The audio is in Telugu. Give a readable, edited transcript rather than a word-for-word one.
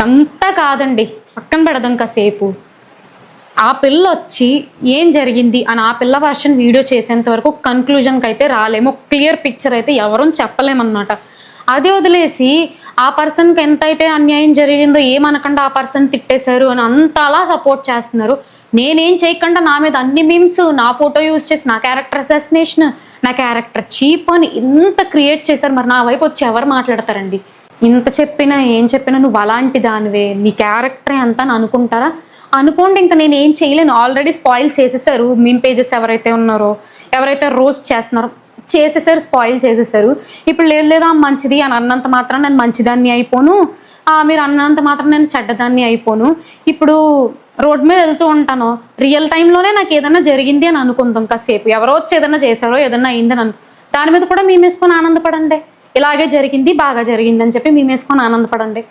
అంతా కాదండి, పక్కన పెడదాం కాసేపు. ఆ పిల్ల వచ్చి ఏం జరిగింది అని ఆ పిల్ల వర్షన్ వీడియో చేసేంత వరకు కన్క్లూజన్కి అయితే రాలేము, క్లియర్ పిక్చర్ అయితే ఎవరూ చెప్పలేమన్నమాట. అది వదిలేసి ఆ పర్సన్కి ఎంతైతే అన్యాయం జరిగిందో ఏమనకుండా ఆ పర్సన్ తిట్టేశారు అని అంతలా సపోర్ట్ చేస్తున్నారు. నేనేం చేయకుండా నా మీద అన్ని మీమ్స్, నా ఫోటో యూజ్ చేసి నా క్యారెక్టర్ అసాసినేషన్, నా క్యారెక్టర్ చీప్ అని ఇంత క్రియేట్ చేశారు. మరి నా వైపు వచ్చి ఎవరు మాట్లాడతారండి? ఇంత చెప్పినా ఏం చెప్పినా నువ్వు అలాంటి దానివే, నీ క్యారెక్టరే అంత అని అనుకుంటారా? అనుకోండి, ఇంకా నేను ఏం చేయలేను. ఆల్రెడీ స్పాయిల్ చేసేసారు మీమ్ పేజెస్ ఎవరైతే ఉన్నారో, ఎవరైతే రోస్ట్ చేస్తున్నారో చేసేసారు, స్పాయిల్ చేసేసారు. ఇప్పుడు లేదు లేదా మంచిది అని అన్నంత మాత్రం నేను మంచిదాన్ని అయిపోను, మీరు అన్నంత మాత్రం నేను చెడ్డదాన్ని అయిపోను. ఇప్పుడు రోడ్ మీద వెళ్తూ ఉంటాను, రియల్ టైంలోనే నాకు ఏదైనా జరిగింది అని అనుకుందాం కాసేపు, ఎవరో వచ్చి ఏదైనా చేశారో ఏదైనా అయిందని దాని మీద కూడా మేమేసుకొని ఆనందపడండి. ఇలాగే జరిగింది, బాగా జరిగింది అని చెప్పి మేమేసుకొని ఆనందపడండి.